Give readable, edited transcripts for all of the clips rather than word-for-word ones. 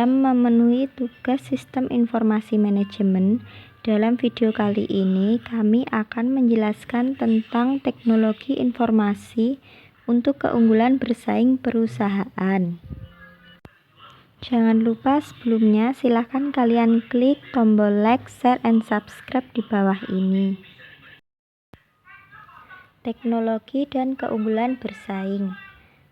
dalam memenuhi tugas sistem informasi manajemen. Dalam video kali ini kami akan menjelaskan tentang teknologi informasi untuk keunggulan bersaing perusahaan. Jangan lupa sebelumnya silahkan kalian klik tombol like, share, and subscribe di bawah ini. Teknologi dan keunggulan bersaing.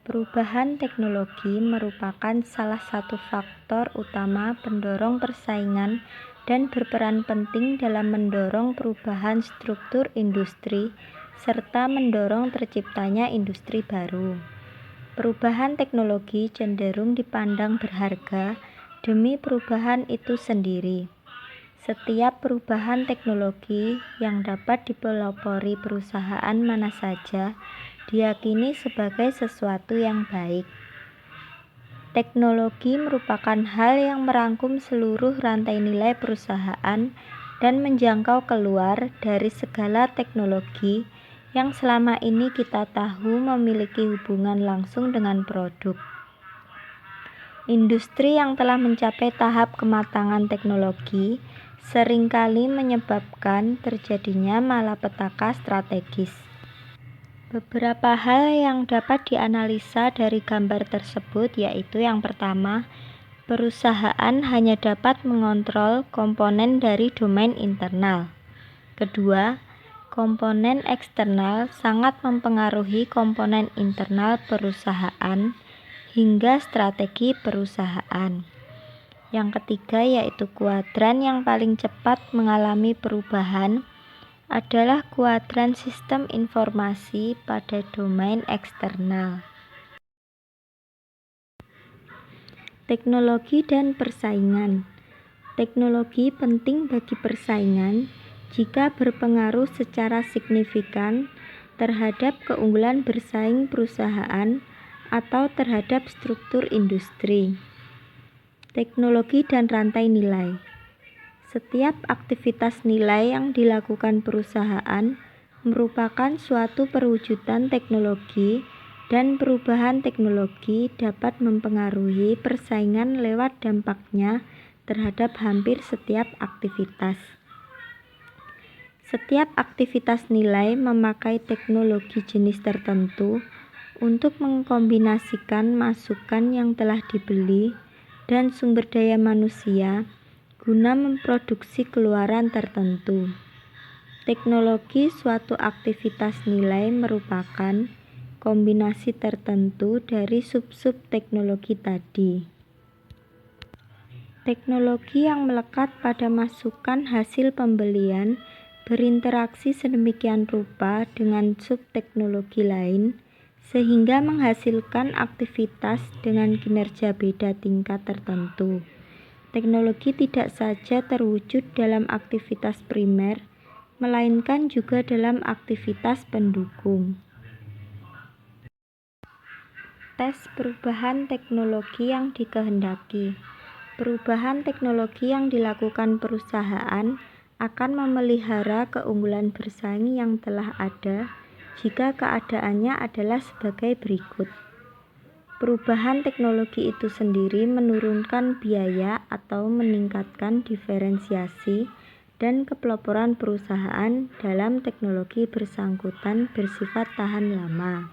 Perubahan teknologi merupakan salah satu faktor utama pendorong persaingan dan berperan penting dalam mendorong perubahan struktur industri serta mendorong terciptanya industri baru. Perubahan teknologi cenderung dipandang berharga demi perubahan itu sendiri. Setiap perubahan teknologi yang dapat dipelopori perusahaan mana saja diyakini sebagai sesuatu yang baik. Teknologi merupakan hal yang merangkum seluruh rantai nilai perusahaan dan menjangkau keluar dari segala teknologi yang selama ini kita tahu memiliki hubungan langsung dengan produk. Industri yang telah mencapai tahap kematangan teknologi seringkali menyebabkan terjadinya malapetaka strategis. Beberapa hal yang dapat dianalisa dari gambar tersebut yaitu yang pertama, perusahaan hanya dapat mengontrol komponen dari domain internal. Kedua, komponen eksternal sangat mempengaruhi komponen internal perusahaan hingga strategi perusahaan. Yang ketiga yaitu kuadran yang paling cepat mengalami perubahan adalah kuadran sistem informasi pada domain eksternal. Teknologi dan persaingan. Teknologi penting bagi persaingan jika berpengaruh secara signifikan terhadap keunggulan bersaing perusahaan atau terhadap struktur industri. Teknologi dan rantai nilai. Setiap aktivitas nilai yang dilakukan perusahaan merupakan suatu perwujudan teknologi dan perubahan teknologi dapat mempengaruhi persaingan lewat dampaknya terhadap hampir setiap aktivitas. Setiap aktivitas nilai memakai teknologi jenis tertentu untuk mengkombinasikan masukan yang telah dibeli dan sumber daya manusia guna memproduksi keluaran tertentu. Teknologi suatu aktivitas nilai merupakan kombinasi tertentu dari sub-sub teknologi tadi. Teknologi yang melekat pada masukan hasil pembelian berinteraksi sedemikian rupa dengan sub-teknologi lain sehingga menghasilkan aktivitas dengan kinerja beda tingkat tertentu. Teknologi tidak saja terwujud dalam aktivitas primer, melainkan juga dalam aktivitas pendukung. Tes perubahan teknologi yang dikehendaki. Perubahan teknologi yang dilakukan perusahaan akan memelihara keunggulan bersaing yang telah ada jika keadaannya adalah sebagai berikut. Perubahan teknologi itu sendiri menurunkan biaya atau meningkatkan diferensiasi dan kepeloporan perusahaan dalam teknologi bersangkutan bersifat tahan lama.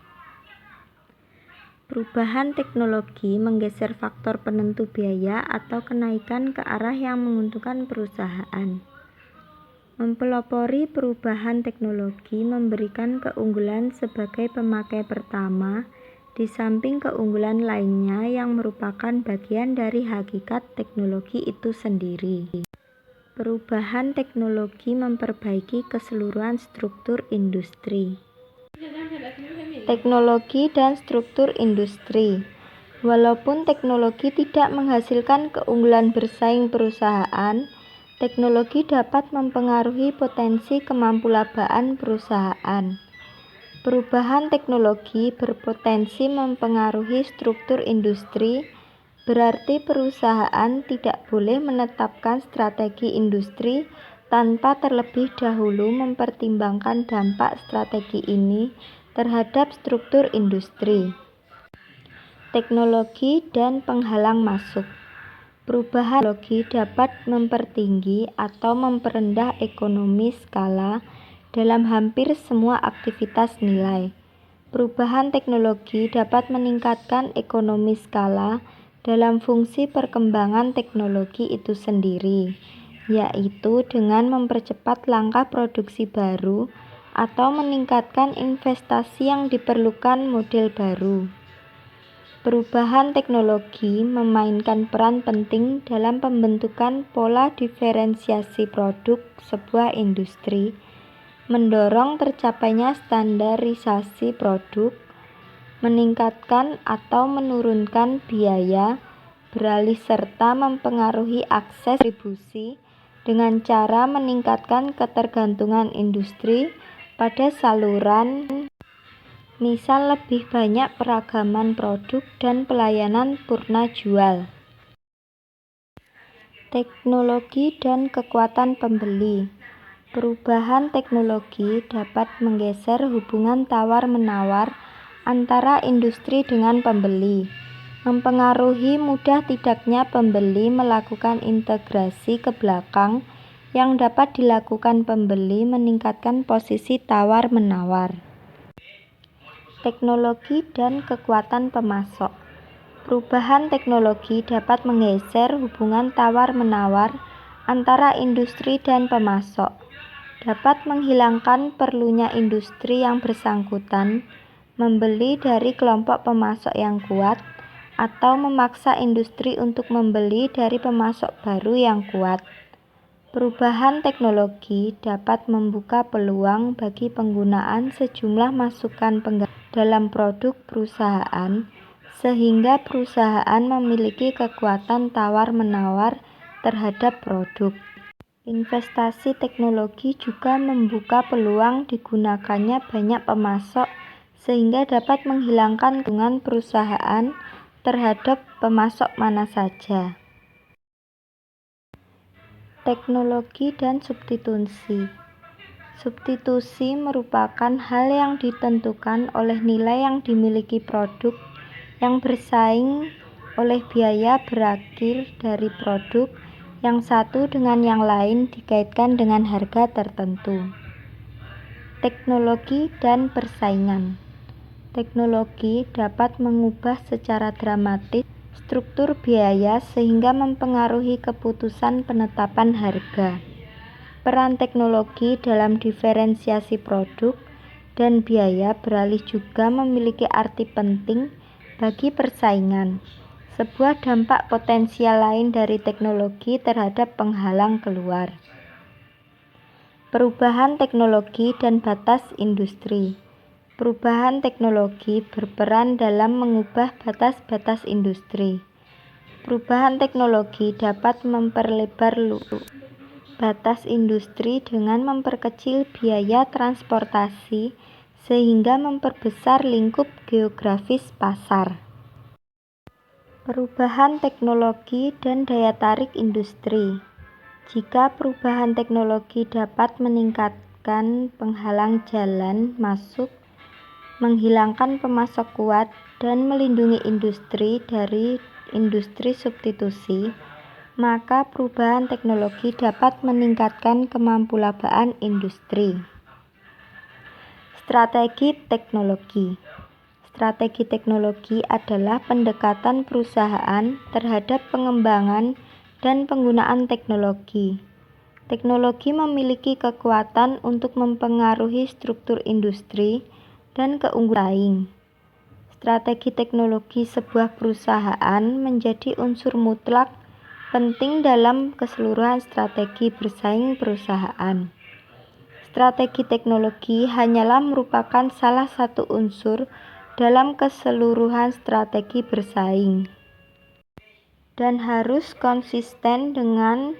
Perubahan teknologi menggeser faktor penentu biaya atau kenaikan ke arah yang menguntungkan perusahaan. Mempelopori perubahan teknologi memberikan keunggulan sebagai pemakai pertama di samping keunggulan lainnya yang merupakan bagian dari hakikat teknologi itu sendiri. Perubahan teknologi memperbaiki keseluruhan struktur industri. Teknologi dan struktur industri. Walaupun teknologi tidak menghasilkan keunggulan bersaing perusahaan, teknologi dapat mempengaruhi potensi kemampulabaan perusahaan. Perubahan teknologi berpotensi mempengaruhi struktur industri, berarti perusahaan tidak boleh menetapkan strategi industri tanpa terlebih dahulu mempertimbangkan dampak strategi ini terhadap struktur industri. Teknologi dan penghalang masuk. Perubahan teknologi dapat mempertinggi atau memperendah ekonomi skala dalam hampir semua aktivitas nilai. Perubahan teknologi dapat meningkatkan ekonomi skala dalam fungsi perkembangan teknologi itu sendiri, yaitu dengan mempercepat langkah produksi baru atau meningkatkan investasi yang diperlukan model baru. Perubahan teknologi memainkan peran penting dalam pembentukan pola diferensiasi produk sebuah industri, mendorong tercapainya standarisasi produk, meningkatkan atau menurunkan biaya beralih serta mempengaruhi akses distribusi dengan cara meningkatkan ketergantungan industri pada saluran, misal lebih banyak peragaman produk dan pelayanan purna jual. Teknologi dan kekuatan pembeli. Perubahan teknologi dapat menggeser hubungan tawar-menawar antara industri dengan pembeli, mempengaruhi mudah tidaknya pembeli melakukan integrasi ke belakang yang dapat dilakukan pembeli meningkatkan posisi tawar-menawar. Teknologi dan kekuatan pemasok. Perubahan teknologi dapat menggeser hubungan tawar-menawar antara industri dan pemasok, dapat menghilangkan perlunya industri yang bersangkutan membeli dari kelompok pemasok yang kuat, atau memaksa industri untuk membeli dari pemasok baru yang kuat. Perubahan teknologi dapat membuka peluang bagi penggunaan sejumlah masukan pengganti dalam produk perusahaan, sehingga perusahaan memiliki kekuatan tawar-menawar terhadap produk. Investasi teknologi juga membuka peluang digunakannya banyak pemasok, sehingga dapat menghilangkan ketergantungan perusahaan terhadap pemasok mana saja. Teknologi dan substitusi. Substitusi merupakan hal yang ditentukan oleh nilai yang dimiliki produk yang bersaing oleh biaya berakhir dari produk yang satu dengan yang lain dikaitkan dengan harga tertentu. Teknologi dan persaingan. Teknologi dapat mengubah secara dramatis struktur biaya sehingga mempengaruhi keputusan penetapan harga. Peran teknologi dalam diferensiasi produk dan biaya beralih juga memiliki arti penting bagi persaingan. Sebuah dampak potensial lain dari teknologi terhadap penghalang keluar. Perubahan teknologi dan batas industri. Perubahan teknologi berperan dalam mengubah batas-batas industri. Perubahan teknologi dapat memperlebar batas industri dengan memperkecil biaya transportasi sehingga memperbesar lingkup geografis pasar. Perubahan teknologi dan daya tarik industri. Jika perubahan teknologi dapat meningkatkan penghalang jalan masuk, menghilangkan pemasok kuat, dan melindungi industri dari industri substitusi, maka perubahan teknologi dapat meningkatkan kemampuan industri. Strategi teknologi. Strategi teknologi adalah pendekatan perusahaan terhadap pengembangan dan penggunaan teknologi. Teknologi memiliki kekuatan untuk mempengaruhi struktur industri dan keunggulan saing. Strategi teknologi sebuah perusahaan menjadi unsur mutlak penting dalam keseluruhan strategi bersaing perusahaan. Strategi teknologi hanyalah merupakan salah satu unsur dalam keseluruhan strategi bersaing dan harus konsisten dengan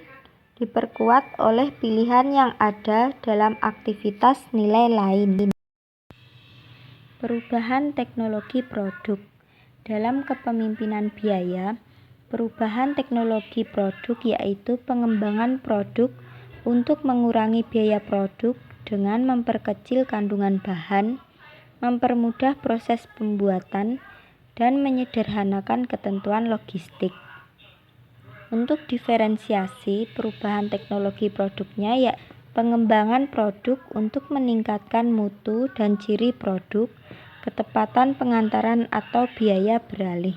diperkuat oleh pilihan yang ada dalam aktivitas nilai lain. Perubahan teknologi produk. Dalam kepemimpinan biaya, perubahan teknologi produk yaitu pengembangan produk untuk mengurangi biaya produk dengan memperkecil kandungan bahan, mempermudah proses pembuatan, dan menyederhanakan ketentuan logistik. Untuk diferensiasi perubahan teknologi produknya, ya pengembangan produk untuk meningkatkan mutu dan ciri produk, ketepatan pengantaran atau biaya beralih.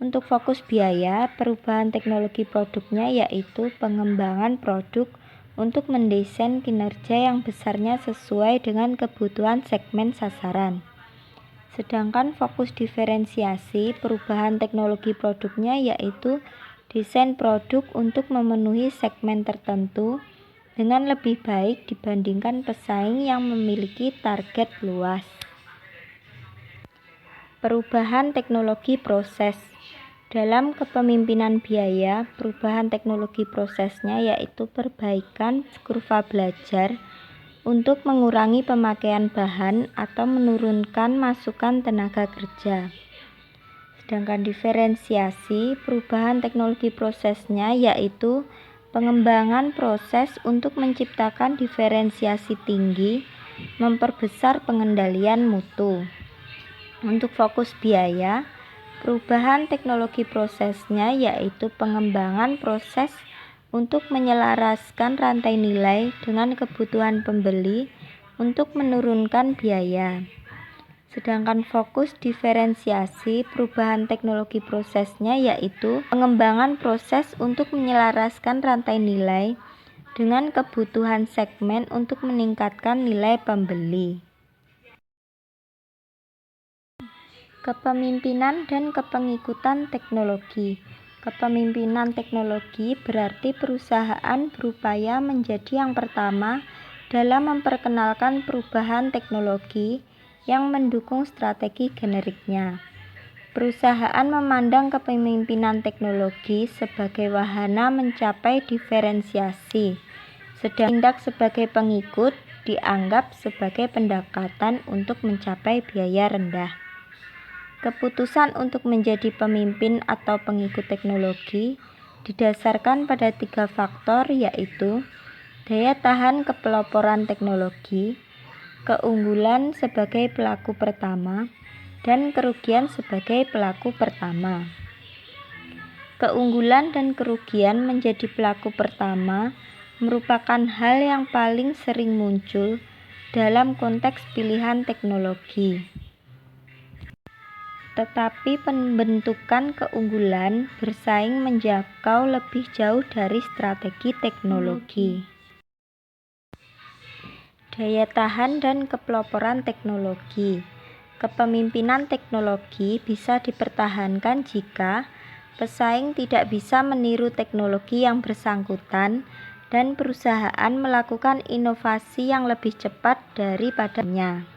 Untuk fokus biaya, perubahan teknologi produknya yaitu pengembangan produk untuk mendesain kinerja yang besarnya sesuai dengan kebutuhan segmen sasaran. Sedangkan fokus diferensiasi perubahan teknologi produknya yaitu desain produk untuk memenuhi segmen tertentu dengan lebih baik dibandingkan pesaing yang memiliki target luas. Perubahan teknologi proses. Dalam kepemimpinan biaya, perubahan teknologi prosesnya yaitu perbaikan kurva belajar untuk mengurangi pemakaian bahan atau menurunkan masukan tenaga kerja. Sedangkan diferensiasi perubahan teknologi prosesnya yaitu pengembangan proses untuk menciptakan diferensiasi tinggi, memperbesar pengendalian mutu. Untuk fokus biaya, perubahan teknologi prosesnya yaitu pengembangan proses untuk menyelaraskan rantai nilai dengan kebutuhan pembeli untuk menurunkan biaya. Sedangkan fokus diferensiasi perubahan teknologi prosesnya yaitu pengembangan proses untuk menyelaraskan rantai nilai dengan kebutuhan segmen untuk meningkatkan nilai pembeli. Kepemimpinan dan kepengikutan teknologi. Kepemimpinan teknologi berarti perusahaan berupaya menjadi yang pertama dalam memperkenalkan perubahan teknologi yang mendukung strategi generiknya. Perusahaan memandang kepemimpinan teknologi sebagai wahana mencapai diferensiasi, sedang tindak sebagai pengikut dianggap sebagai pendekatan untuk mencapai biaya rendah. Keputusan untuk menjadi pemimpin atau pengikut teknologi didasarkan pada 3 faktor yaitu daya tahan kepeloporan teknologi, keunggulan sebagai pelaku pertama, dan kerugian sebagai pelaku pertama. Keunggulan dan kerugian menjadi pelaku pertama merupakan hal yang paling sering muncul dalam konteks pilihan teknologi. Tetapi pembentukan keunggulan bersaing menjangkau lebih jauh dari strategi teknologi. Daya tahan dan kepeloporan teknologi. Kepemimpinan teknologi bisa dipertahankan jika pesaing tidak bisa meniru teknologi yang bersangkutan dan perusahaan melakukan inovasi yang lebih cepat daripadanya.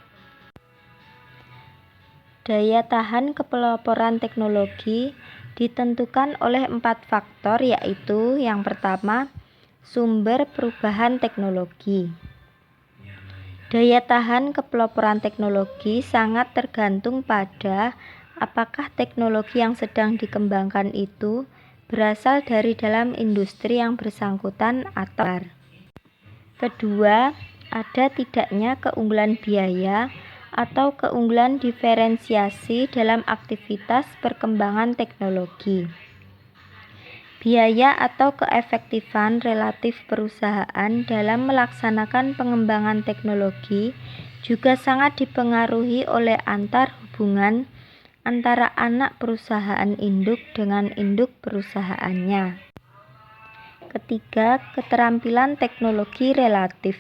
Daya tahan kepeloporan teknologi ditentukan oleh 4 faktor yaitu yang pertama, sumber perubahan teknologi. Daya tahan kepeloporan teknologi sangat tergantung pada apakah teknologi yang sedang dikembangkan itu berasal dari dalam industri yang bersangkutan atau luar. Kedua, ada tidaknya keunggulan biaya atau keunggulan diferensiasi dalam aktivitas perkembangan teknologi. Biaya atau keefektifan relatif perusahaan dalam melaksanakan pengembangan teknologi juga sangat dipengaruhi oleh hubungan antara anak perusahaan induk dengan induk perusahaannya. Ketiga, keterampilan teknologi relatif.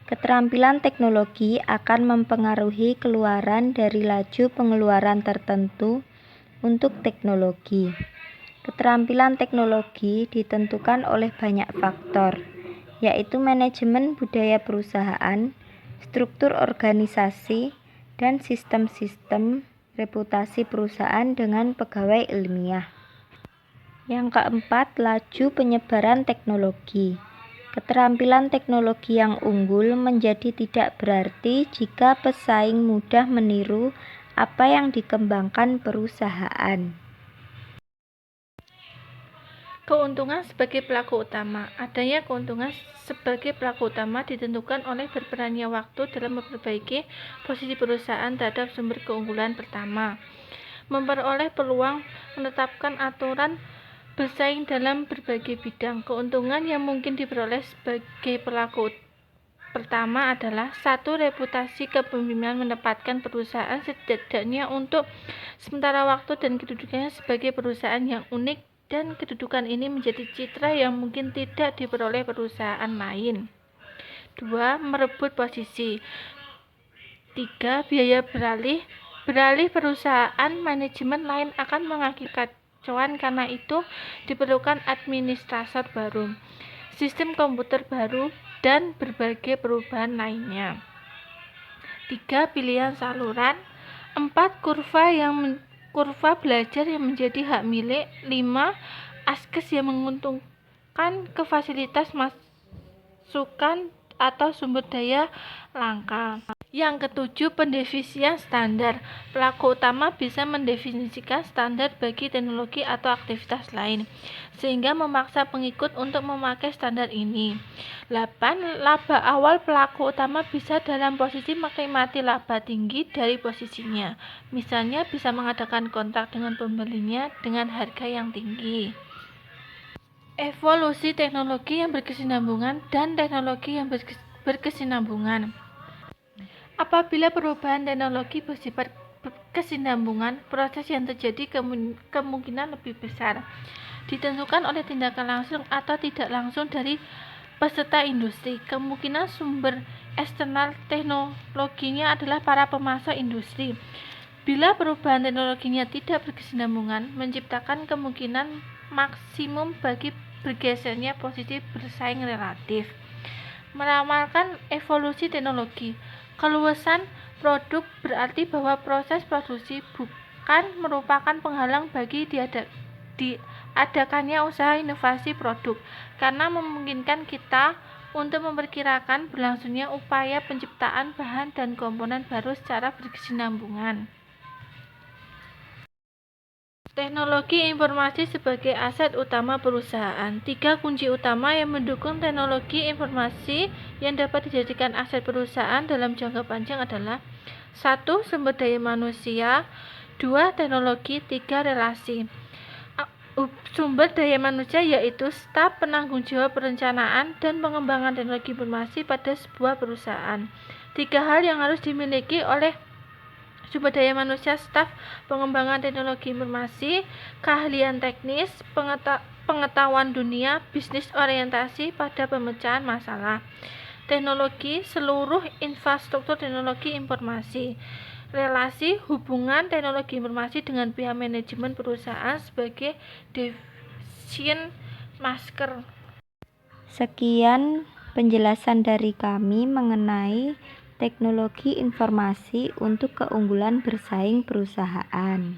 Keterampilan teknologi akan mempengaruhi keluaran dari laju pengeluaran tertentu untuk teknologi. Keterampilan teknologi ditentukan oleh banyak faktor, yaitu manajemen budaya perusahaan, struktur organisasi, dan sistem-sistem reputasi perusahaan dengan pegawai ilmiah. Yang keempat, laju penyebaran teknologi. Keterampilan teknologi yang unggul menjadi tidak berarti jika pesaing mudah meniru apa yang dikembangkan perusahaan. Keuntungan sebagai pelaku utama. Adanya keuntungan sebagai pelaku utama ditentukan oleh berperannya waktu dalam memperbaiki posisi perusahaan terhadap sumber keunggulan pertama, memperoleh peluang menetapkan aturan bersaing dalam berbagai bidang. Keuntungan yang mungkin diperoleh sebagai pelaku pertama adalah satu, reputasi kepemimpinan menempatkan perusahaan setidaknya untuk sementara waktu dan kedudukannya sebagai perusahaan yang unik, dan kedudukan ini menjadi citra yang mungkin tidak diperoleh perusahaan lain. 2. Merebut posisi. 3. Biaya beralih perusahaan manajemen lain akan mengakibatkan kekacauan, karena itu diperlukan administrator baru, sistem komputer baru, dan berbagai perubahan lainnya. 3. Pilihan saluran. 4. Kurva belajar yang menjadi hak milik. 5. Akses yang menguntungkan ke fasilitas masukan atau sumber daya langka. Yang ketujuh, pendefinisian standar. Pelaku utama bisa mendefinisikan standar bagi teknologi atau aktivitas lain, sehingga memaksa pengikut untuk memakai standar ini. 8. Laba awal. Pelaku utama bisa dalam posisi menikmati laba tinggi dari posisinya. Misalnya bisa mengadakan kontrak dengan pembelinya dengan harga yang tinggi. Evolusi teknologi yang berkesinambungan dan teknologi yang berkesinambungan. Apabila perubahan teknologi bersifat kesinambungan, proses yang terjadi kemungkinan lebih besar ditentukan oleh tindakan langsung atau tidak langsung dari peserta industri. Kemungkinan sumber eksternal teknologinya adalah para pemasok industri. Bila perubahan teknologinya tidak berkesinambungan, menciptakan kemungkinan maksimum bagi bergesernya posisi bersaing relatif. Meramalkan evolusi teknologi. Keluasan produk berarti bahwa proses produksi bukan merupakan penghalang bagi diadakannya usaha inovasi produk, karena memungkinkan kita untuk memperkirakan berlangsungnya upaya penciptaan bahan dan komponen baru secara berkesinambungan. Teknologi informasi sebagai aset utama perusahaan. 3 kunci utama yang mendukung teknologi informasi yang dapat dijadikan aset perusahaan dalam jangka panjang adalah 1. Sumber daya manusia. 2. Teknologi. 3. Relasi. Sumber daya manusia yaitu staf, penanggung jawab perencanaan dan pengembangan teknologi informasi pada sebuah perusahaan. 3 hal yang harus dimiliki oleh sumber daya manusia: staf, pengembangan teknologi informasi, keahlian teknis, pengetahuan dunia, bisnis orientasi pada pemecahan masalah. Teknologi, seluruh infrastruktur teknologi informasi. Relasi, hubungan teknologi informasi dengan pihak manajemen perusahaan sebagai decision maker. Sekian penjelasan dari kami mengenai teknologi informasi untuk keunggulan bersaing perusahaan.